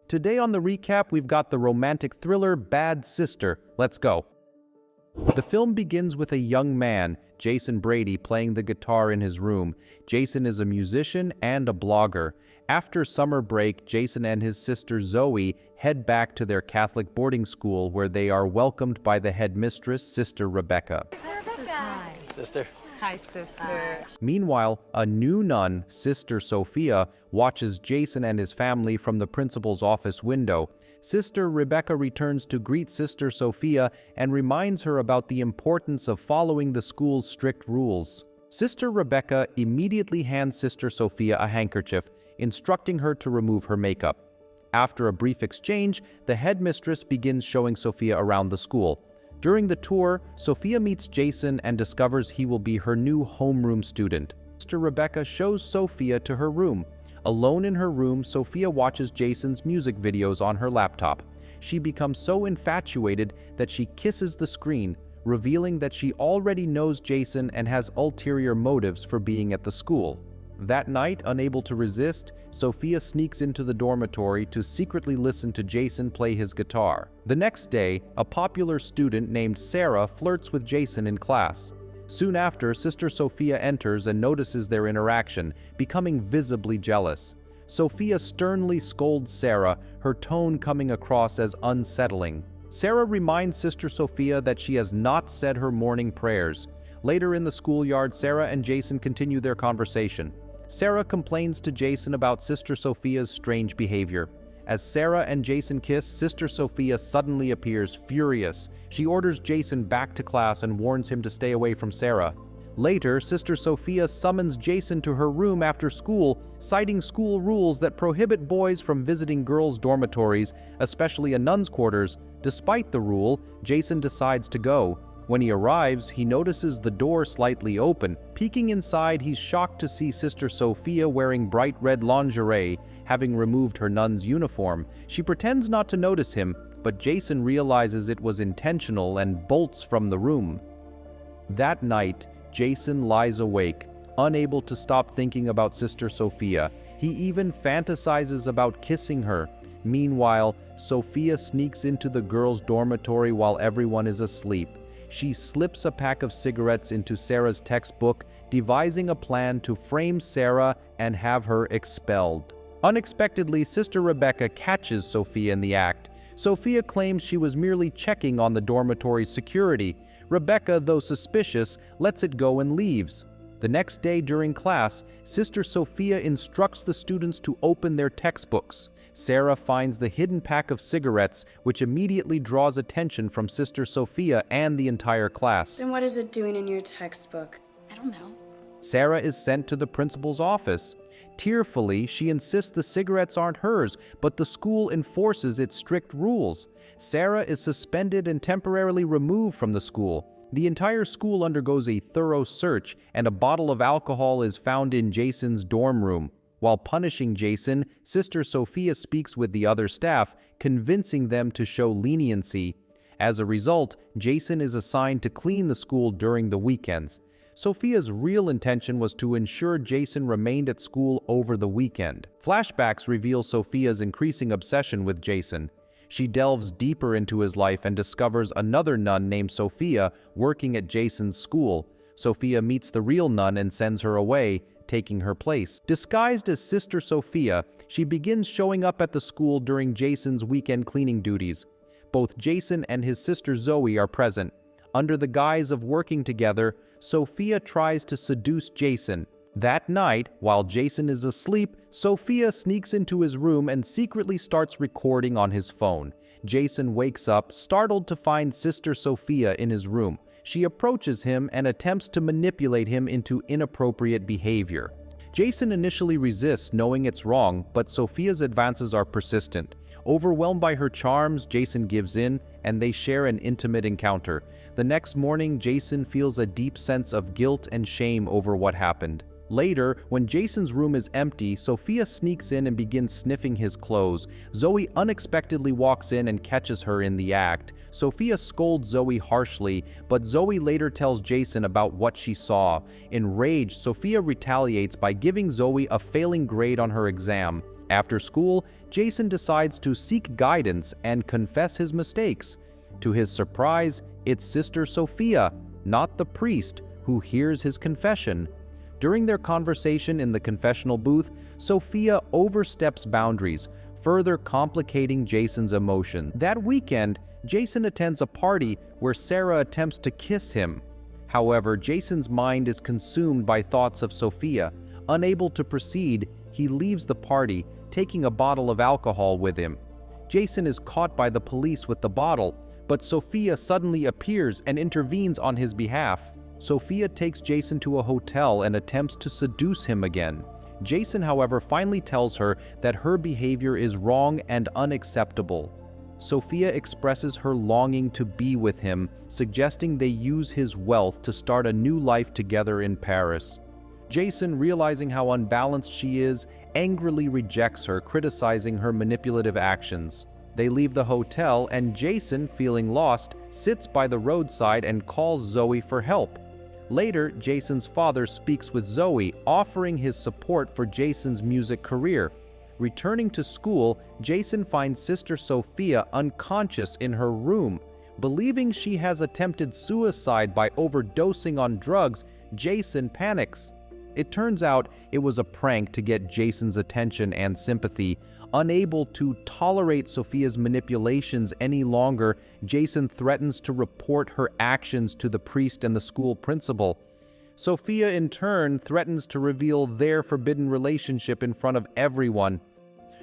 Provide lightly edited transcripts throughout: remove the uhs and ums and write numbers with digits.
Today on the recap, we've got the romantic thriller Bad Sister. Let's go. The film begins with a young man, Jason Brady, playing the guitar in his room. Jason is a musician and a blogger. After summer break, Jason and his sister Zoe head back to their Catholic boarding school where they are welcomed by the headmistress, Sister Rebecca. Hi. Sister. Hi, sister. Meanwhile, a new nun, Sister Sophia, watches Jason and his family from the principal's office window. Sister Rebecca returns to greet Sister Sophia and reminds her about the importance of following the school's strict rules. Sister Rebecca immediately hands Sister Sophia a handkerchief, instructing her to remove her makeup. After a brief exchange, the headmistress begins showing Sophia around the school. During the tour, Sophia meets Jason and discovers he will be her new homeroom student. Sister Rebecca shows Sophia to her room. Alone in her room, Sophia watches Jason's music videos on her laptop. She becomes so infatuated that she kisses the screen, revealing that she already knows Jason and has ulterior motives for being at the school. That night, unable to resist, Sophia sneaks into the dormitory to secretly listen to Jason play his guitar. The next day, a popular student named Sarah flirts with Jason in class. Soon after, Sister Sophia enters and notices their interaction, becoming visibly jealous. Sophia sternly scolds Sarah, her tone coming across as unsettling. Sarah reminds Sister Sophia that she has not said her morning prayers. Later in the schoolyard, Sarah and Jason continue their conversation. Sarah complains to Jason about Sister Sophia's strange behavior. As Sarah and Jason kiss, Sister Sophia suddenly appears, furious. She orders Jason back to class and warns him to stay away from Sarah. Later, Sister Sophia summons Jason to her room after school, citing school rules that prohibit boys from visiting girls' dormitories, especially a nun's quarters. Despite the rule, Jason decides to go. When he arrives, he notices the door slightly open. Peeking inside, he's shocked to see Sister Sophia wearing bright red lingerie, having removed her nun's uniform. She pretends not to notice him, but Jason realizes it was intentional and bolts from the room. That night, Jason lies awake, unable to stop thinking about Sister Sophia. He even fantasizes about kissing her. Meanwhile, Sophia sneaks into the girls' dormitory while everyone is asleep. She slips a pack of cigarettes into Sarah's textbook, devising a plan to frame Sarah and have her expelled. Unexpectedly, Sister Rebecca catches Sophia in the act. Sophia claims she was merely checking on the dormitory's security. Rebecca, though suspicious, lets it go and leaves. The next day during class, Sister Sophia instructs the students to open their textbooks. Sarah finds the hidden pack of cigarettes, which immediately draws attention from Sister Sophia and the entire class. Then what is it doing in your textbook? I don't know. Sarah is sent to the principal's office. Tearfully, she insists the cigarettes aren't hers, but the school enforces its strict rules. Sarah is suspended and temporarily removed from the school. The entire school undergoes a thorough search, and a bottle of alcohol is found in Jason's dorm room. While punishing Jason, Sister Sophia speaks with the other staff, convincing them to show leniency. As a result, Jason is assigned to clean the school during the weekends. Sophia's real intention was to ensure Jason remained at school over the weekend. Flashbacks reveal Sophia's increasing obsession with Jason. She delves deeper into his life and discovers another nun named Sophia working at Jason's school. Sophia meets the real nun and sends her away, taking her place. Disguised as Sister Sophia, she begins showing up at the school during Jason's weekend cleaning duties. Both Jason and his sister Zoe are present. Under the guise of working together, Sophia tries to seduce Jason. That night, while Jason is asleep, Sophia sneaks into his room and secretly starts recording on his phone. Jason wakes up, startled to find Sister Sophia in his room. She approaches him and attempts to manipulate him into inappropriate behavior. Jason initially resists, knowing it's wrong, but Sophia's advances are persistent. Overwhelmed by her charms, Jason gives in, and they share an intimate encounter. The next morning, Jason feels a deep sense of guilt and shame over what happened. Later, when Jason's room is empty, Sophia sneaks in and begins sniffing his clothes. Zoe unexpectedly walks in and catches her in the act. Sophia scolds Zoe harshly, but Zoe later tells Jason about what she saw. Enraged, Sophia retaliates by giving Zoe a failing grade on her exam. After school, Jason decides to seek guidance and confess his mistakes. To his surprise, it's Sister Sophia, not the priest, who hears his confession. During their conversation in the confessional booth, Sophia oversteps boundaries, further complicating Jason's emotion. That weekend, Jason attends a party where Sarah attempts to kiss him. However, Jason's mind is consumed by thoughts of Sophia. Unable to proceed, he leaves the party, taking a bottle of alcohol with him. Jason is caught by the police with the bottle, but Sophia suddenly appears and intervenes on his behalf. Sophia takes Jason to a hotel and attempts to seduce him again. Jason, however, finally tells her that her behavior is wrong and unacceptable. Sophia expresses her longing to be with him, suggesting they use his wealth to start a new life together in Paris. Jason, realizing how unbalanced she is, angrily rejects her, criticizing her manipulative actions. They leave the hotel, and Jason, feeling lost, sits by the roadside and calls Zoe for help. Later, Jason's father speaks with Zoe, offering his support for Jason's music career. Returning to school, Jason finds Sister Sophia unconscious in her room. Believing she has attempted suicide by overdosing on drugs, Jason panics. It turns out it was a prank to get Jason's attention and sympathy. Unable to tolerate Sophia's manipulations any longer, Jason threatens to report her actions to the priest and the school principal. Sophia, in turn, threatens to reveal their forbidden relationship in front of everyone.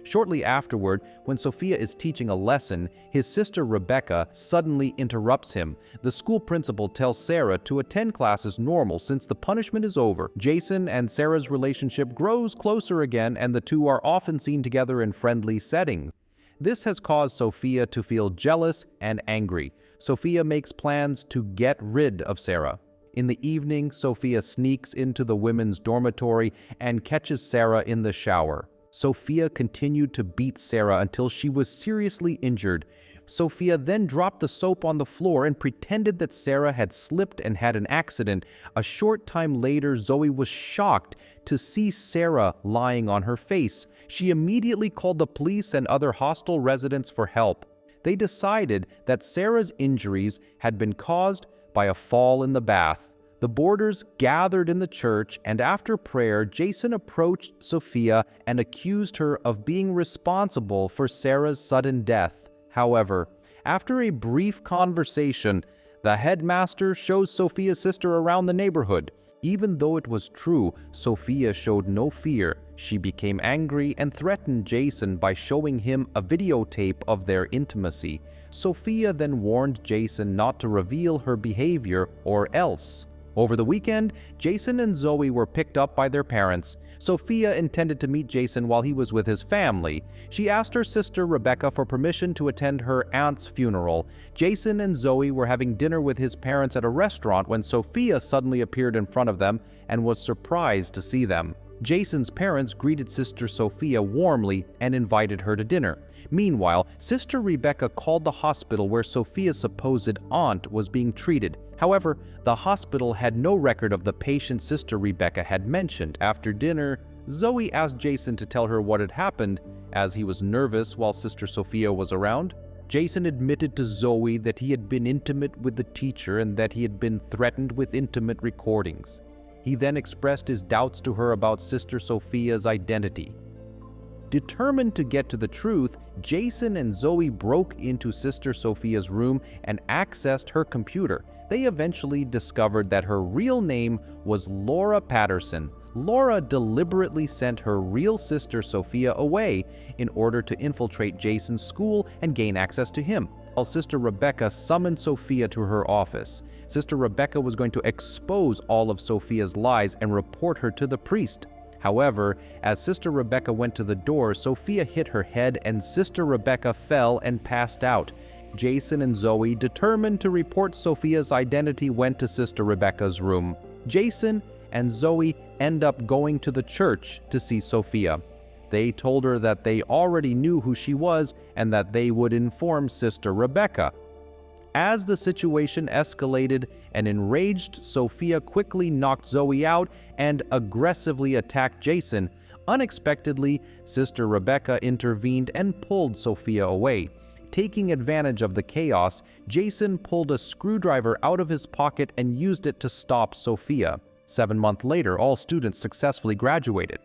Shortly afterward, when Sophia is teaching a lesson, his sister Rebecca suddenly interrupts him. The school principal tells Sarah to attend class as normal since the punishment is over. Jason and Sarah's relationship grows closer again, and the two are often seen together in friendly settings. This has caused Sophia to feel jealous and angry. Sophia makes plans to get rid of Sarah. In the evening, Sophia sneaks into the women's dormitory and catches Sarah in the shower. Sophia continued to beat Sarah until she was seriously injured. Sophia then dropped the soap on the floor and pretended that Sarah had slipped and had an accident. A short time later, Zoe was shocked to see Sarah lying on her face. She immediately called the police and other hostel residents for help. They decided that Sarah's injuries had been caused by a fall in the bath. The boarders gathered in the church, and after prayer, Jason approached Sophia and accused her of being responsible for Sarah's sudden death. However, after a brief conversation, the headmaster shows Sophia's sister around the neighborhood. Even though it was true, Sophia showed no fear. She became angry and threatened Jason by showing him a videotape of their intimacy. Sophia then warned Jason not to reveal her behavior or else. Over the weekend, Jason and Zoe were picked up by their parents. Sophia intended to meet Jason while he was with his family. She asked her sister Rebecca for permission to attend her aunt's funeral. Jason and Zoe were having dinner with his parents at a restaurant when Sophia suddenly appeared in front of them and was surprised to see them. Jason's parents greeted Sister Sophia warmly and invited her to dinner. Meanwhile, Sister Rebecca called the hospital where Sophia's supposed aunt was being treated. However, the hospital had no record of the patient Sister Rebecca had mentioned. After dinner, Zoe asked Jason to tell her what had happened, as he was nervous while Sister Sophia was around. Jason admitted to Zoe that he had been intimate with the teacher and that he had been threatened with intimate recordings. He then expressed his doubts to her about Sister Sophia's identity. Determined to get to the truth, Jason and Zoe broke into Sister Sophia's room and accessed her computer. They eventually discovered that her real name was Laura Patterson. Laura deliberately sent her real sister Sophia away in order to infiltrate Jason's school and gain access to him. While Sister Rebecca summoned Sophia to her office. Sister Rebecca was going to expose all of Sophia's lies and report her to the priest. However, as Sister Rebecca went to the door, Sophia hit her head and Sister Rebecca fell and passed out. Jason and Zoe, determined to report Sophia's identity, went to Sister Rebecca's room. Jason and Zoe end up going to the church to see Sophia. They told her that they already knew who she was and that they would inform Sister Rebecca. As the situation escalated, an enraged Sophia quickly knocked Zoe out and aggressively attacked Jason. Unexpectedly, Sister Rebecca intervened and pulled Sophia away. Taking advantage of the chaos, Jason pulled a screwdriver out of his pocket and used it to stop Sophia. 7 months later, all students successfully graduated.